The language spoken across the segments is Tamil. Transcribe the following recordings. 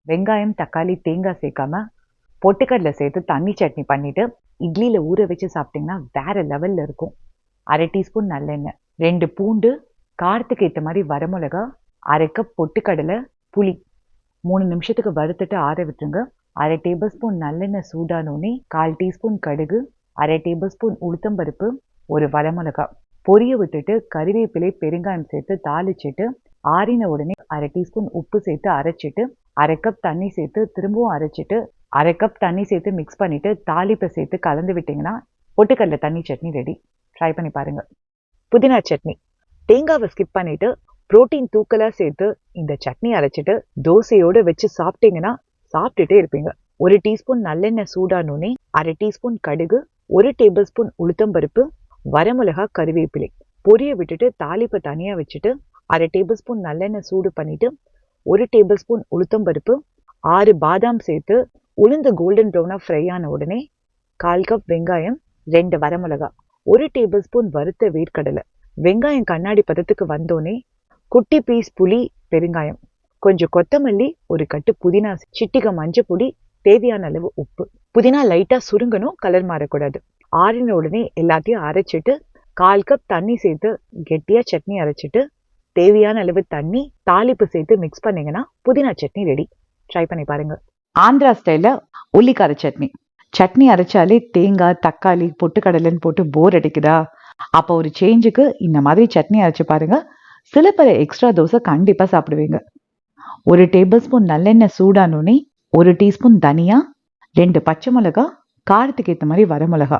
வெங்காயம், தக்காளி, தேங்காய் சேர்க்காம பொட்டுக்கடலை சேர்த்து தண்ணி சட்னி பண்ணிட்டு இட்லியில ஊற வச்சு சாப்பிட்டீங்கன்னா வேற லெவல்ல இருக்கும். 1/2 டீஸ்பூன் நல்லெண்ணெய், 2 பூண்டு, காரத்துக்கு ஏற்ற மாதிரி வரமிளகா, 1/2 கப் பொட்டுக்கடலை, புளி 3 நிமிஷத்துக்கு வறுத்துட்டு ஆற விட்டுருங்க. 1/2 டேபிள் ஸ்பூன் நல்லெண்ணெய் சூடானோடனே 1/4 டீஸ்பூன் கடுகு, 1/2 டேபிள் ஸ்பூன் உளுத்தம்பருப்பு, ஒரு வரமிளகா பொரிய விட்டுட்டு கறிவேப்பிலை, பெருங்காயம் சேர்த்து தாளிச்சிட்டு ஆறின உடனே 1/2 டீஸ்பூன் உப்பு சேர்த்து அரைச்சிட்டு 1/2 கப் தண்ணி சேர்த்து திரும்பவும் அரைச்சிட்டு 1/2 கப் தண்ணி சேர்த்து மிக்ஸ் பண்ணிட்டு தாளிப்பை சேர்த்து கலந்து விட்டீங்கன்னா பொட்டுக்கடலை தண்ணி சட்னி ரெடி. ட்ரை பண்ணி பாருங்க. புதினா சட்னி. தேங்காவை ஸ்கிப் பண்ணிட்டு புரோட்டீன் தூக்கலா சேர்த்து இந்த சட்னி அரைச்சிட்டு தோசையோட வச்சு சாப்பிட்டீங்கன்னா சாப்பிட்டுட்டே இருப்பீங்க. 1 டீஸ்பூன் நல்லெண்ணெய் சூடானோடனே 1/2 டீஸ்பூன் கடுகு, 1 டேபிள் ஸ்பூன் உளுத்தம்பருப்பு, வரமிளகா, கறிவேப்பிலை பொரிய விட்டுட்டு தாளிப்பை தனியா வச்சுட்டு 1/2 டேபிள் ஸ்பூன் நல்லெண்ணெய் சூடு பண்ணிட்டு 1 டேபிள் ஸ்பூன் உளுத்தம்பருப்பு, 6 பாதாம் சேர்த்து உளுந்து கோல்டன் ப்ரௌனா ஃப்ரை ஆன உடனே 1/4 கப் வெங்காயம், 2 வரமிளகா, 1 டேபிள் ஸ்பூன் வறுத்த வேர்க்கடலை. வெங்காயம் கண்ணாடி பதத்துக்கு வந்தோடனே குட்டி பீஸ் புளி, பெருங்காயம், கொஞ்சம் கொத்தமல்லி, ஒரு கட்டு புதினா, சிட்டிகை மஞ்சள் பொடி, தேவையான அளவு உப்பு. புதினா லைட்டா சுருங்கணும், கலர் மாறக்கூடாது. ஆறின உடனே எல்லாத்தையும் அரைச்சிட்டு 1/4 கப் தண்ணி சேர்த்து கெட்டியா சட்னி அரைச்சிட்டு தேவையான அளவு தண்ணி தாளிப்பு சேர்த்து மிக்ஸ் பண்ணீங்கன்னா புதினா சட்னி ரெடி. ட்ரை பண்ணி பாருங்க. ஆந்திரா ஸ்டைல உள்ளிக்கார சட்னி. சட்னி அரைச்சாலே தேங்காய், தக்காளி, பொட்டுக்கடலைன்னு போட்டு போர் அடிக்குதா? அப்போ ஒரு சேஞ்சுக்கு இந்த மாதிரி சட்னி அரைச்சு பாருங்க. சில பல எக்ஸ்ட்ரா தோசை கண்டிப்பா சாப்பிடுவீங்க. 1 டேபிள் ஸ்பூன் நல்லெண்ணெய் சூடானோடனே 1 டீஸ்பூன் தனியா, 2 பச்சை மிளகா, காரத்துக்கு ஏற்ற மாதிரி வரமிளகா,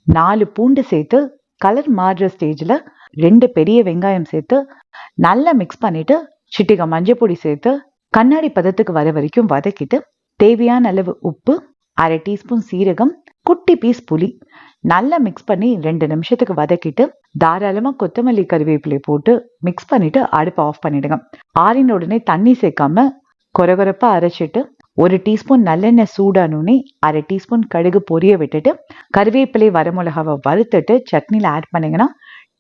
4 பூண்டு சேர்த்து கலர் மாறுற ஸ்டேஜ்ல 2 பெரிய வெங்காயம் சேர்த்து நல்லா மிக்ஸ் பண்ணிட்டு சிட்டிகை மஞ்சள் பொடி சேர்த்து கண்ணாடி பதத்துக்கு வர வரைக்கும் வதக்கிட்டு தேவையான அளவு உப்பு, 1/2 டீஸ்பூன் சீரகம், குட்டி பீஸ் புளி நல்லா மிக்ஸ் பண்ணி 2 நிமிஷத்துக்கு வதக்கிட்டு தாராளமா கொத்தமல்லி, கறிவேப்பிலை போட்டு மிக்ஸ் பண்ணிட்டு அடுப்பை ஆஃப் பண்ணிடுங்க. ஆறின உடனே தண்ணி சேர்க்காம கொரகொரப்பா அரைச்சிட்டு 1 டீஸ்பூன் நல்லெண்ணெய் சூடானோடனே 1/2 டீஸ்பூன் கடுகு பொரிய விட்டுட்டு கறிவேப்பிலை, வரமிளகாவை வறுத்துட்டு சட்னியில் ஆட் பண்ணீங்கன்னா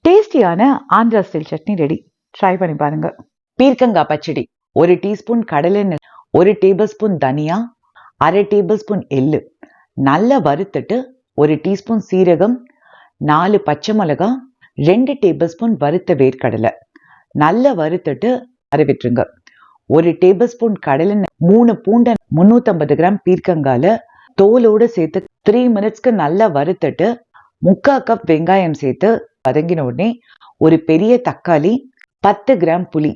டேஸ்டியான Andhra style chutney ready. Try பண்ணி பாருங்க. பீர்க்கங்காய் பச்சடி. 1 டீஸ்பூன் கடலெண்ணெய், 1 டேபிள் ஸ்பூன் தனியா, 1/2 டேபிள் ஸ்பூன் எள்ளு நல்லா வறுத்துட்டு 1 டீஸ்பூன் சீரகம், 4 பச்சை மிளகா, 2 டேபிள் ஸ்பூன் வறுத்த வேர்க்கடலை நல்லா வறுத்துட்டு அரைவிட்டுருங்க. 1 டேபிள் ஸ்பூன் கடலெண்ணெய், 3 பூண்டை, 350 கிராம் பீர்க்கங்கால தோலோடு சேர்த்து 3 மினிட்ஸ்க்கு நல்லா வறுத்துட்டு 3/4 கப் வெங்காயம் சேர்த்து வதங்கின உடனே ஒரு பெரிய தக்காளி, 10 கிராம் புளி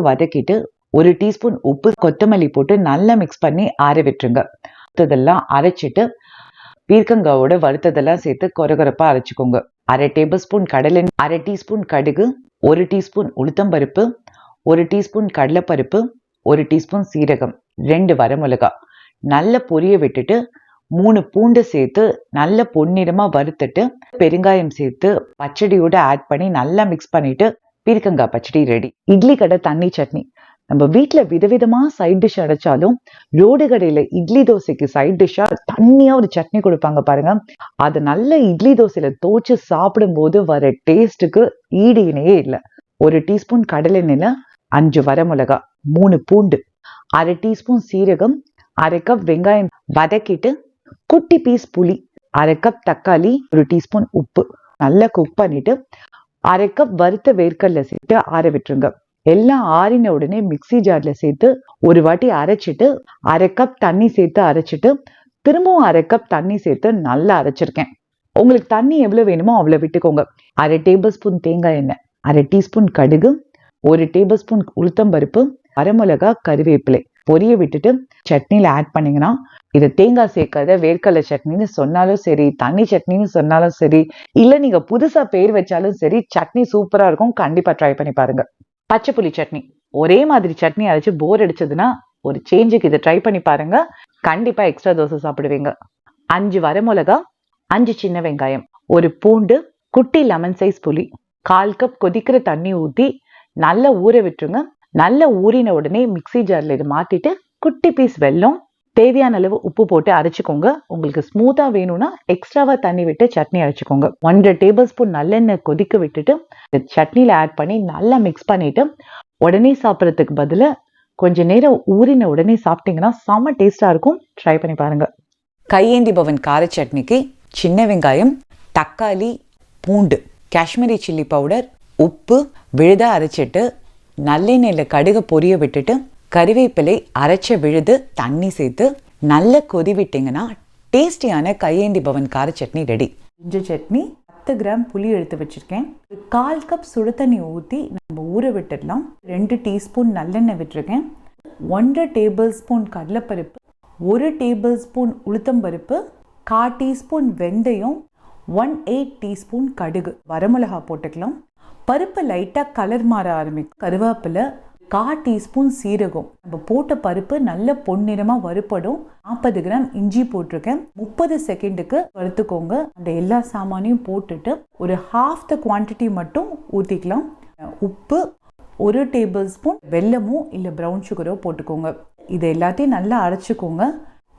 வதக்கிட்டு 1 டீஸ்பூன் உப்பு, கொத்தமல்லி போட்டு நல்லா மிக்ஸ் பண்ணி ஆற விட்டுருங்க. இதெல்லாம் அரைச்சிட்டு பீர்க்கங்காவோட வறுத்ததெல்லாம் சேர்த்து கொரகொரப்பா அரைச்சிக்கோங்க. 1/2 டேபிள் ஸ்பூன் கடலெண்ணெய், 1/2 டீஸ்பூன் கடுகு, 1 டீஸ்பூன் உளுத்தம்பருப்பு, 1 டீஸ்பூன் கடலைப்பருப்பு, 1 டீஸ்பூன் சீரகம், 2 வரமிளகா நல்ல பொரிய விட்டுட்டு 3 பூண்டு சேர்த்து நல்ல பொன்னிறமா வறுத்துட்டு பெருங்காயம் சேர்த்து பச்சடியோட ஆட் பண்ணி நல்லா மிக்ஸ் பண்ணிட்டு பீர்க்கங்காய் பச்சடி ரெடி. இட்லி கடை தண்ணி சட்னி. நம்ம வீட்டுல விதவிதமா சைட் டிஷ் அடைச்சாலும் ரோடு கடையில இட்லி தோசைக்கு சைட் டிஷ்ஷா தண்ணியா ஒரு சட்னி கொடுப்பாங்க பாருங்க. அது நல்ல இட்லி தோசையில தோச்சு சாப்பிடும் போது வர டேஸ்டுக்கு ஈடு இணையே இல்லை. 1 டீஸ்பூன் கடலெண்ணெயில 5 வரமிளகா, 3 பூண்டு, 1/2 டீஸ்பூன் சீரகம், 1/2 கப் வெங்காயம் வதக்கிட்டு குட்டி பீஸ் புளி, 1/2 கப் தக்காளி, 1 டீஸ்பூன் உப்பு நல்லா குக் பண்ணிட்டு 1/2 கப் வறுத்த வேர்க்கடலை சேர்த்து ஆற விட்டுருங்க. எல்லாம் ஆறின உடனே மிக்சி ஜார்ல சேர்த்து ஒரு வாட்டி அரைச்சிட்டு 1/2 கப் தண்ணி சேர்த்து அரைச்சிட்டு திரும்பவும் 1/2 கப் தண்ணி சேர்த்து நல்லா அரைச்சிருக்கேன். உங்களுக்கு தண்ணி எவ்வளவு வேணுமோ அவ்வளவு விட்டுக்கோங்க. 1/2 டேபிள் ஸ்பூன் தேங்காய் எண்ணெய், 1/2 டீஸ்பூன் கடுகு, 1 டேபிள் ஸ்பூன் உளுத்தம்பருப்பு, வரமிளகா, கறிவேப்பிலை பொரிய விட்டுட்டு சட்னியில ஆட் பண்ணீங்கன்னா இது தேங்காய் சேர்க்காத வேர்க்கடலை சட்னின்னு சொன்னாலும் சரி, தண்ணி சட்னின்னு சொன்னாலும் சரி, இல்ல நீங்க புதுசா பேர் வச்சாலும் சரி, சட்னி சூப்பரா இருக்கும். கண்டிப்பா ட்ரை பண்ணி பாருங்க. பச்சை புளி சட்னி. ஒரே மாதிரி சட்னி அரைச்சு போர் அடிச்சதுன்னா ஒரு சேஞ்சுக்கு இதை ட்ரை பண்ணி பாருங்க. கண்டிப்பா எக்ஸ்ட்ரா தோசை சாப்பிடுவீங்க. 5 வரமிளகா, 5 சின்ன வெங்காயம், 1 பூண்டு, குட்டி லெமன் சைஸ் புளி, 1/4 கப் கொதிக்கிற தண்ணி ஊத்தி நல்லா ஊற விட்டுருங்க. நல்லா ஊறின உடனே மிக்சி ஜார்ல இது மாத்திட்டு குட்டி பீஸ் வெல்லம், தேவையான அளவு உப்பு போட்டு அரைச்சிக்கோங்க. உங்களுக்கு ஸ்மூத்தா வேணும்னா எக்ஸ்ட்ராவா தண்ணி விட்டு சட்னி அரைச்சிக்கோங்க. 1/2 டேபிள் ஸ்பூன் நல்லெண்ணெய் கொதிக்க விட்டுட்டு சட்னியில ஆட் பண்ணி நல்லா மிக்ஸ் பண்ணிட்டு உடனே சாப்பிட்றதுக்கு பதிலா கொஞ்ச நேரம் ஊறின உடனே சாப்பிட்டீங்கன்னா செம்ம டேஸ்டா இருக்கும். ட்ரை பண்ணி பாருங்க. கையேந்தி பவன் கார சட்னிக்கு சின்ன வெங்காயம், தக்காளி, பூண்டு, காஷ்மீரி சில்லி பவுடர், உப்பு, விழுதா அரைச்சிட்டு நல்லெண்ணெயில் கடுகு பொரிய விட்டுட்டு கறிவேப்பிலை அரைச்ச விழுது தண்ணி சேர்த்து நல்ல கொதி விட்டிங்கன்னா டேஸ்டியான கையேந்தி பவன் கார சட்னி ரெடி. இஞ்சி சட்னி 10 கிராம் புளி எடுத்து வச்சுருக்கேன். 1/4 கப் சுடு தண்ணி ஊற்றி நம்ம ஊற விட்டுடலாம். 2 டீஸ்பூன் நல்லெண்ணெய் விட்டுருக்கேன். 1 டேபிள் ஸ்பூன் கடலைப்பருப்பு, 1 டேபிள் ஸ்பூன் உளுத்தம்பருப்பு, 1/4 டீஸ்பூன் வெந்தயம், 1/8 டீஸ்பூன் கடுகு, வரமிளகா போட்டுக்கலாம். பருப்பு லைட்டாக கலர் மாற ஆரம்பிக்கும். கருவேப்பிலை, 1/4 டீஸ்பூன் சீரகம். நம்ம போட்ட பருப்பு நல்ல பொன்னிறமாக வறுப்படும். 40 கிராம் இஞ்சி போட்டிருக்கேன். 30 செகண்டுக்கு வறுத்துக்கோங்க. அந்த எல்லா சாமானையும் போட்டுட்டு ஒரு ஹாஃப் த குவான்டிட்டி மட்டும் ஊற்றிக்கலாம். உப்பு, 1 டேபிள் ஸ்பூன் வெல்லமோ இல்லை ப்ரௌன் சுகரோ போட்டுக்கோங்க. இது எல்லாத்தையும் நல்லா அரைச்சிக்கோங்க.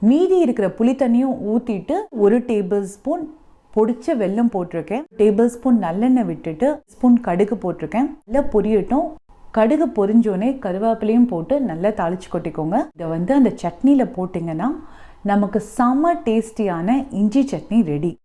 மீதி இருக்கிற புளி தண்ணியும் ஊற்றிட்டு 1 டேபிள் ஸ்பூன் பொடிச்ச வெல்லம் போட்டிருக்கேன். டேபிள் ஸ்பூன் நல்லெண்ணெய் விட்டுட்டு ஸ்பூன் கடுகு போட்டிருக்கேன். நல்லா பொரியட்டும். கடுகு பொரிஞ்சோடனே கருவேப்பிலையும் போட்டு நல்லா தாளிச்சு கொட்டிக்கோங்க. இதை அந்த சட்னியில் போட்டிங்கன்னா நமக்கு செம்ம டேஸ்டியான இஞ்சி சட்னி ரெடி.